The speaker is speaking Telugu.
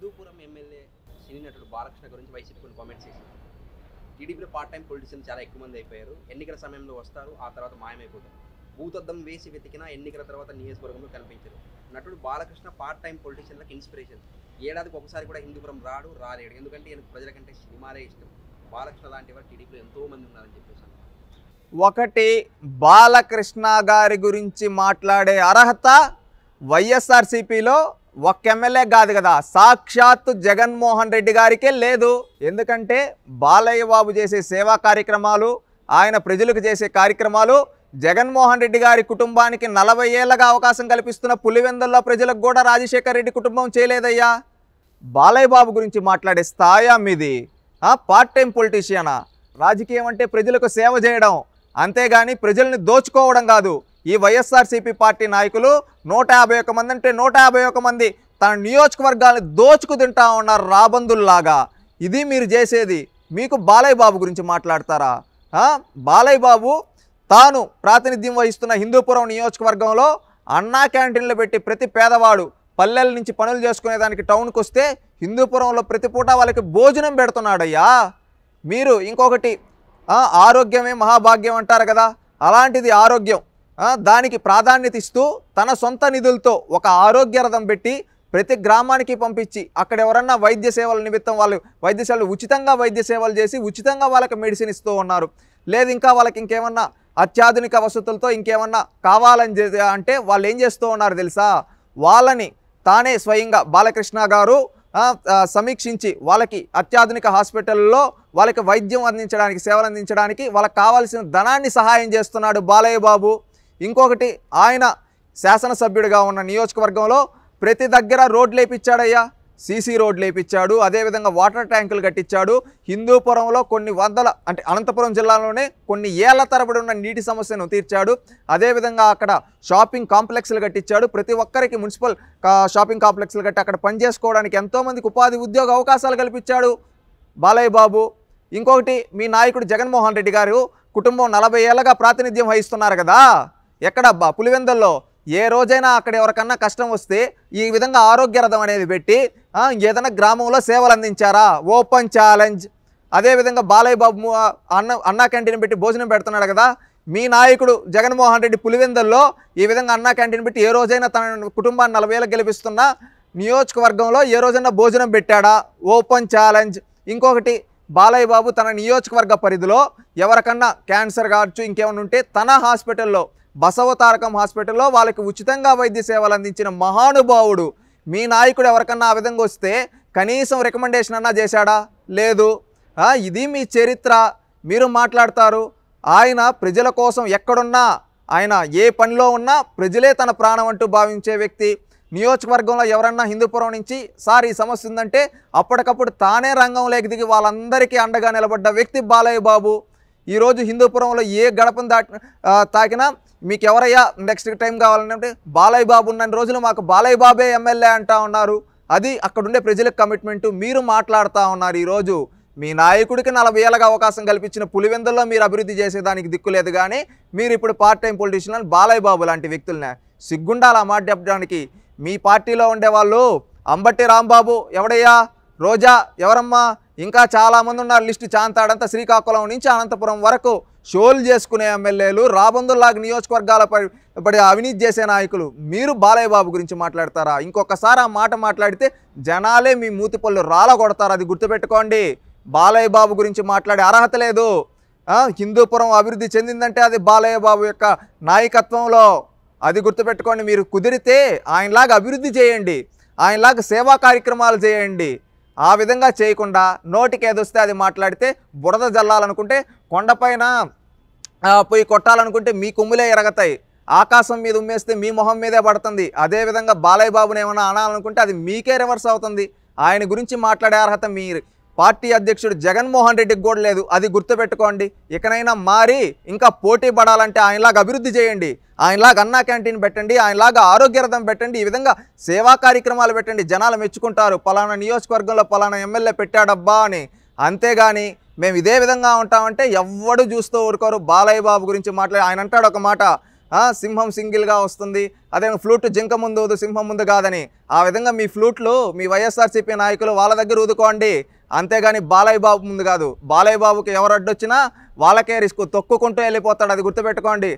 హిందూపురం ఎమ్మెల్యే సినీ నటుడు బాలకృష్ణ గురించి వైసీపీ కొన్ని కామెంట్స్ చేసింది. టీడీపీలో పార్ట్ టైం పొలిటీషియన్స్ చాలా ఎక్కువ మంది అయిపోయారు. ఎన్నికల సమయంలో వస్తారు, ఆ తర్వాత మాయమైపోతారు. భూతద్దం వేసి వెతికినా ఎన్నికల తర్వాత నియోజకవర్గంలో కనిపించరు. నటుడు బాలకృష్ణ పార్ట్ టైం పొలిటీషియన్లకు ఇన్స్పిరేషన్. ఏడాదికి ఒకసారి కూడా హిందూపురం రాలేడు. ఎందుకంటే ఈయన ప్రజల కంటే సినిమాలే ఇష్టం. బాలకృష్ణ లాంటి వారు టీడీపీలో ఎంతో మంది ఉన్నారని చెప్పేసి. ఒకటి, బాలకృష్ణ గారి గురించి మాట్లాడే అర్హత వైఎస్ఆర్సీపీలో ఒక్క ఎమ్మెల్యే కాదు కదా, సాక్షాత్తు జగన్మోహన్ రెడ్డి గారికే లేదు. ఎందుకంటే బాలయ్య బాబు చేసే సేవా కార్యక్రమాలు, ఆయన ప్రజలకు చేసే కార్యక్రమాలు జగన్మోహన్ రెడ్డి గారి కుటుంబానికి 40 ఏళ్ళగా అవకాశం కల్పిస్తున్న పులివెందుల్లో ప్రజలకు కూడా రాజశేఖర్ రెడ్డి కుటుంబం చేయలేదయ్యా. బాలయ్య బాబు గురించి మాట్లాడే స్థాయా మీది? పార్ట్ టైం పొలిటీషియనా? రాజకీయం అంటే ప్రజలకు సేవ చేయడం, అంతేగాని ప్రజల్ని దోచుకోవడం కాదు. ఈ వైఎస్ఆర్సీపీ పార్టీ నాయకులు 151 మంది అంటే 151 మంది తన నియోజకవర్గాన్ని దోచుకు తింటా ఉన్నారు రాబందుల్లాగా. ఇది మీరు చేసేది. మీకు బాలయ్య బాబు గురించి మాట్లాడతారా? బాలయ్య బాబు తాను ప్రాతినిధ్యం వహిస్తున్న హిందూపురం నియోజకవర్గంలో అన్నా క్యాంటీన్లు పెట్టి ప్రతి పేదవాడు పల్లెల నుంచి పనులు చేసుకునేదానికి టౌన్కి వస్తే హిందూపురంలో ప్రతి పూట వాళ్ళకి భోజనం పెడుతున్నాడయ్యా. మీరు ఇంకొకటి, ఆరోగ్యమే మహాభాగ్యం అంటారు కదా, అలాంటిది ఆరోగ్యం. దానికి ప్రాధాన్యత ఇస్తూ తన సొంత నిధులతో ఒక ఆరోగ్య రథం పెట్టి ప్రతి గ్రామానికి పంపించి అక్కడ ఎవరన్నా వైద్య సేవల నిమిత్తం వాళ్ళు వైద్యశాలలు ఉచితంగా వైద్య సేవలు చేసి ఉచితంగా వాళ్ళకి మెడిసిన్ ఇస్తూ ఉన్నారు. లేదు ఇంకా వాళ్ళకి ఇంకేమన్నా అత్యాధునిక వసతులతో ఇంకేమన్నా కావాలని అంటే వాళ్ళు ఏం చేస్తూ ఉన్నారు తెలుసా? వాళ్ళని తానే స్వయంగా బాలకృష్ణ గారు సమీక్షించి వాళ్ళకి అత్యాధునిక హాస్పిటల్లో వాళ్ళకి వైద్యం అందించడానికి, సేవలు అందించడానికి వాళ్ళకి కావాల్సిన ధనాన్ని సహాయం చేస్తున్నాడు బాలయ్య బాబు. ఇంకొకటి, ఆయన శాసనసభ్యుడిగా ఉన్న నియోజకవర్గంలో ప్రతి దగ్గర రోడ్లు వేయించాడయ్యా. సీసీ రోడ్లు వేయించాడు, అదేవిధంగా వాటర్ ట్యాంకులు కట్టించాడు. హిందూపురంలో కొన్ని వందల అంటే అనంతపురం జిల్లాలోనే కొన్ని ఏళ్ల తరబడి ఉన్న నీటి సమస్యను తీర్చాడు. అదేవిధంగా అక్కడ షాపింగ్ కాంప్లెక్స్లు కట్టించాడు. ప్రతి ఒక్కరికి మున్సిపల్ షాపింగ్ కాంప్లెక్స్లు కట్టి అక్కడ పనిచేసుకోవడానికి ఎంతోమందికి ఉపాధి ఉద్యోగ అవకాశాలు కల్పించాడు బాలయ్య బాబు. ఇంకొకటి, మీ నాయకుడు జగన్మోహన్ రెడ్డి గారు కుటుంబం 40 ఏళ్ళగా ప్రాతినిధ్యం వహిస్తున్నారు కదా, ఎక్కడబ్బా పులివెందుల్లో ఏ రోజైనా అక్కడ ఎవరికన్నా కష్టం వస్తే ఈ విధంగా ఆరోగ్య రథం అనేది పెట్టి ఏదైనా గ్రామంలో సేవలు అందించారా? Open challenge. అదేవిధంగా బాలయ్య బాబు అన్నా క్యాంటీన్ పెట్టి భోజనం పెడుతున్నాడు కదా, మీ నాయకుడు జగన్మోహన్ రెడ్డి పులివెందుల్లో ఈ విధంగా అన్నా క్యాంటీన్ పెట్టి ఏ రోజైనా తన కుటుంబాన్ని 40 ఏళ్ళకి గెలిపిస్తున్న నియోజకవర్గంలో ఏ రోజైనా భోజనం పెట్టాడా? Open challenge. ఇంకొకటి, బాలయ్య బాబు తన నియోజకవర్గ పరిధిలో ఎవరికన్నా క్యాన్సర్ కావచ్చు ఇంకేమైనా ఉంటే తన హాస్పిటల్లో బసవతారకం హాస్పిటల్లో వాళ్ళకి ఉచితంగా వైద్య సేవలు అందించిన మహానుభావుడు. మీ నాయకుడు ఎవరికన్నా ఆ విధంగా వస్తే కనీసం రికమెండేషన్ అన్నా చేశాడా? లేదు. ఇది మీ చరిత్ర. మీరు మాట్లాడతారు. ఆయన ప్రజల కోసం ఎక్కడున్నా, ఆయన ఏ పనిలో ఉన్నా ప్రజలే తన ప్రాణం అంటూ భావించే వ్యక్తి. నియోజకవర్గంలో ఎవరన్నా హిందూపురం నుంచి సార్ ఈ సమస్య ఉందంటే అప్పటికప్పుడు తానే రంగంలోకి దిగి వాళ్ళందరికీ అండగా నిలబడ్డ వ్యక్తి బాలయ్య బాబు. ఈరోజు హిందూపురంలో ఏ గడపను తాకినా మీకు ఎవరయ్యా నెక్స్ట్ టైం కావాలంటే బాలయ్య బాబు ఉన్న రోజులు మాకు బాలయ్య బాబే ఎమ్మెల్యే అంటా ఉన్నారు. అది అక్కడుండే ప్రజలకు కమిట్మెంటు. మీరు మాట్లాడుతూ ఉన్నారు. ఈరోజు మీ నాయకుడికి 40 ఏళ్ళగా అవకాశం కల్పించిన పులివెందుల్లో మీరు అభివృద్ధి చేసేదానికి దిక్కులేదు, కానీ మీరు ఇప్పుడు part time politician Balayya Babu లాంటి వ్యక్తులనే సిగ్గుండాలి ఆ మాట చెప్పడానికి. మీ పార్టీలో ఉండేవాళ్ళు అంబట్టి రాంబాబు ఎవడయ్యా, రోజా ఎవరమ్మా, ఇంకా చాలామంది ఉన్నారు. లిస్టు చాంతాడంతా శ్రీకాకుళం నుంచి అనంతపురం వరకు షోలు చేసుకునే ఎమ్మెల్యేలు, రాబందుల్లాగా నియోజకవర్గాల పడి అవినీతి చేసే నాయకులు. మీరు బాలయ్య బాబు గురించి మాట్లాడతారా? ఇంకొకసారి ఆ మాట మాట్లాడితే జనాలే మీ మూతిపళ్ళు రాలగొడతారు. అది గుర్తుపెట్టుకోండి. బాలయ్య బాబు గురించి మాట్లాడే అర్హత లేదు. హిందూపురం అభివృద్ధి చెందిందంటే అది బాలయ్య బాబు యొక్క నాయకత్వంలో. అది గుర్తుపెట్టుకోండి. మీరు కుదిరితే ఆయనలాగా అభివృద్ధి చేయండి, ఆయనలాగా సేవా కార్యక్రమాలు చేయండి. ఆ విధంగా చేయకుండా నోటికి ఏదొస్తే అది మాట్లాడితే బురద జల్లాలనుకుంటే కొండపైన పోయి కొట్టాలనుకుంటే మీ కొమ్ములే ఎరగతాయి. ఆకాశం మీద ఉమ్మేస్తే మీ మొహం మీదే పడుతుంది. అదేవిధంగా బాలయ్య బాబుని ఏమైనా అనాలనుకుంటే అది మీకే రివర్స్ అవుతుంది. ఆయన గురించి మాట్లాడే అర్హత మీ పార్టీ అధ్యక్షుడు జగన్మోహన్ రెడ్డికి కూడా లేదు. అది గుర్తుపెట్టుకోండి. ఇకనైనా మారి ఇంకా పోటీ పడాలంటే ఆయనలాగా అభివృద్ధి చేయండి, ఆయనలాగా అన్నా క్యాంటీన్ పెట్టండి, ఆయనలాగా ఆరోగ్య రథం పెట్టండి, ఈ విధంగా సేవా కార్యక్రమాలు పెట్టండి. జనాలు మెచ్చుకుంటారు, పలానా నియోజకవర్గంలో పలానా ఎమ్మెల్యే పెట్టాడబ్బా అని. అంతేగాని మేము ఇదే విధంగా ఉంటామంటే ఎవ్వడు చూస్తూ ఊరుకోరు. బాలయ్య బాబు గురించి మాట్లాడి ఆయన అంటాడు ఒక మాట, సింహం సింగిల్గా వస్తుంది, అదే ఫ్లూట్ జింక ముందు ఊదు సింహం ముందు కాదని. ఆ విధంగా మీ ఫ్లూట్లు మీ వైఎస్ఆర్సీపీ నాయకులు వాళ్ళ దగ్గర ఊదుకోండి, అంతేగాని బాలయ్య బాబు ముందు కాదు. బాలయ్య బాబుకి ఎవరు అడ్డొచ్చినా వాళ్ళకే రిస్క్, తొక్కుకుంటూ వెళ్ళిపోతాడు, అది గుర్తుపెట్టుకోండి.